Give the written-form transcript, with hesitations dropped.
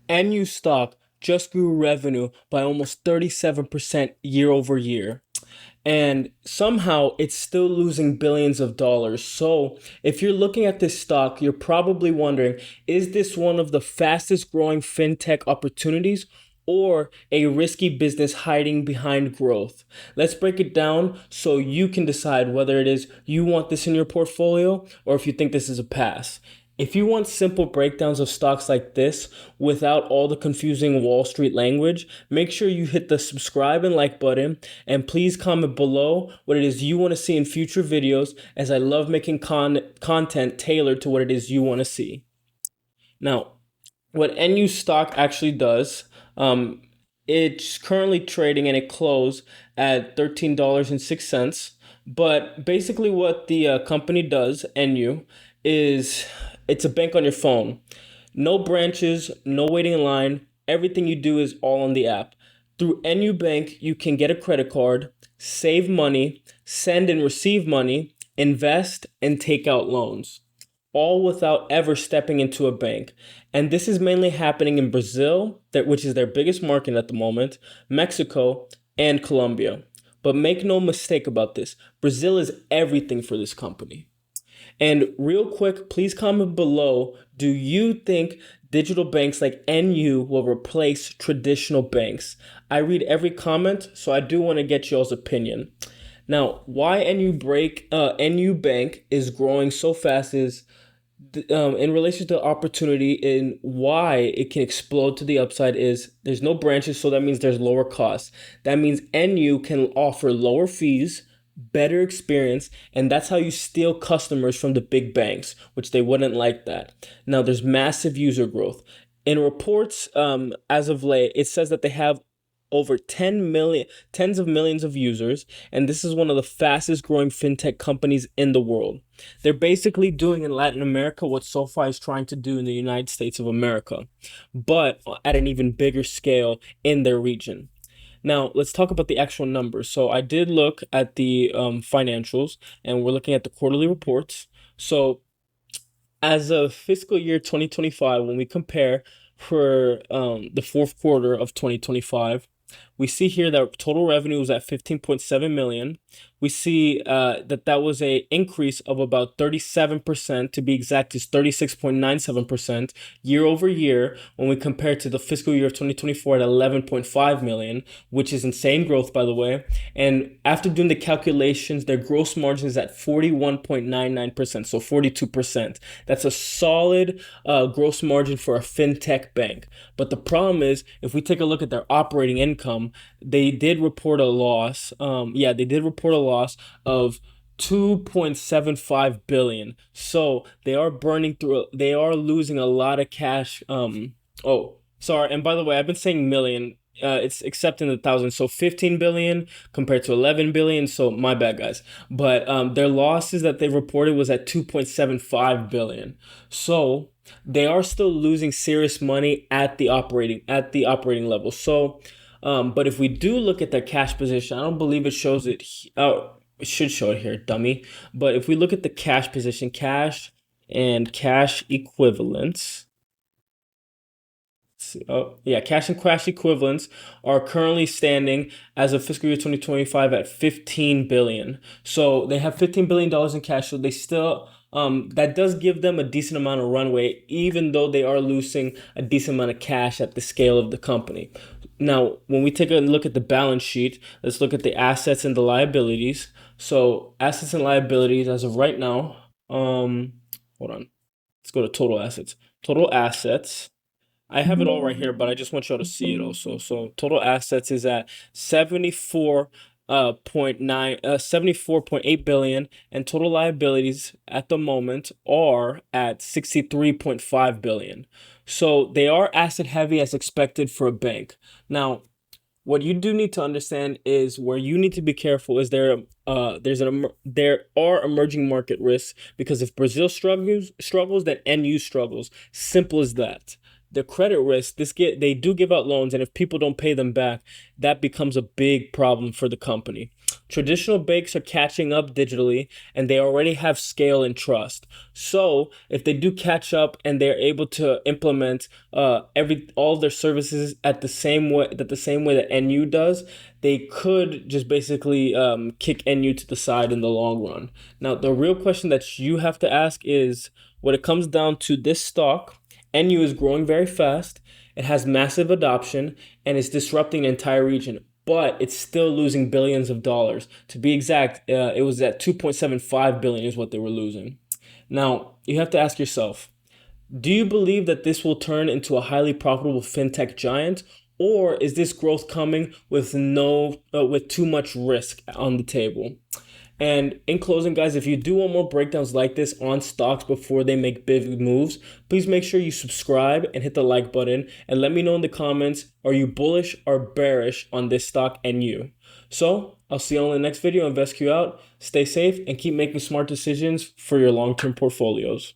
NU stock just grew revenue by almost 37% year over year. And somehow it's still losing billions of dollars. So, if you're looking at this stock, you're probably wondering, is this one of the fastest growing fintech opportunities or a risky business hiding behind growth? Let's break it down so you can decide whether it is you want this in your portfolio or if you think this is a pass. If you want simple breakdowns of stocks like this without all the confusing Wall Street language, make sure you hit the subscribe and like button, and please comment below what it is you want to see in future videos, as I love making content tailored to what it is you want to see. Now, what NU stock actually does, it's currently trading and it closed at $13.06. But basically, what the company does, NU, is it's a bank on your phone. No branches, no waiting in line. Everything you do is all on the app. Through NU Bank, you can get a credit card, save money, send and receive money, invest, and take out loans, all without ever stepping into a bank. And this is mainly happening in Brazil, which is their biggest market at the moment, Mexico, and Colombia. But make no mistake about this, Brazil is everything for this company. And real quick, please comment below, do you think digital banks like NU will replace traditional banks? I read every comment, so I do want to get y'all's opinion. Now, why NU Bank is growing so fast is in relation to opportunity, and why it can explode to the upside is there's no branches, so that means there's lower costs. That means NU can offer lower fees, better experience, and that's how you steal customers from the big banks, which they wouldn't like that. Now, there's massive user growth. In reports, as of late, it says that they have over 10 million, tens of millions of users, and this is one of the fastest growing fintech companies in the world. They're basically doing in Latin America what SoFi is trying to do in the United States of America, but at an even bigger scale in their region. Now, let's talk about the actual numbers. So I did look at the financials, and we're looking at the quarterly reports. So as of fiscal year 2025, when we compare for the fourth quarter of 2025, we see here that total revenue was at 15.7 million. We see that was a increase of about 37%, to be exact, is 36.97% year over year when we compare to the fiscal year of 2024 at 11.5 million, which is insane growth, by the way. And after doing the calculations, their gross margin is at 41.99%, so 42%. That's a solid gross margin for a fintech bank. But the problem is, if we take a look at their operating income, they did report a loss. They did report a loss of 2.75 billion. So they are they are losing a lot of cash. Oh, sorry. And by the way, I've been saying million. It's except in the thousands. So 15 billion compared to 11 billion. So my bad, guys. But their losses that they reported was at 2.75 billion. So they are still losing serious money at the operating level. So but if we do look at their cash position, I don't believe it shows it. Oh, it should show it here, dummy. But if we look at the cash position, cash and cash equivalents. Cash and cash equivalents are currently standing as of fiscal year 2025 at 15 billion. So they have $15 billion in cash. So they still, that does give them a decent amount of runway, even though they are losing a decent amount of cash at the scale of the company. Now, when we take a look at the balance sheet, let's look at the assets and the liabilities. So assets and liabilities as of right now, hold on. Let's go to total assets. Total assets. I have it all right here, but I just want y'all to see it also. So total assets is at 74.8 billion, and total liabilities at the moment are at 63.5 billion. So they are asset heavy as expected for a bank. Now, what you do need to understand is where you need to be careful is there are emerging market risks, because if Brazil struggles, then NU struggles. Simple as that. The credit risk, they do give out loans, and if people don't pay them back, that becomes a big problem for the company. Traditional banks are catching up digitally, and they already have scale and trust. So if they do catch up and they're able to implement every all of their services at the same way that NU does, they could just basically kick NU to the side in the long run. Now, the real question that you have to ask is, when it comes down to this stock, NU is growing very fast. It has massive adoption and is disrupting the entire region, but it's still losing billions of dollars. To be exact, it was at 2.75 billion is what they were losing. Now, you have to ask yourself, do you believe that this will turn into a highly profitable fintech giant, or is this growth coming with with too much risk on the table? And in closing, guys, if you do want more breakdowns like this on stocks before they make big moves, please make sure you subscribe and hit the like button and let me know in the comments, are you bullish or bearish on this stock and you? So I'll see you on the next video. InvestQ out. Stay safe and keep making smart decisions for your long-term portfolios.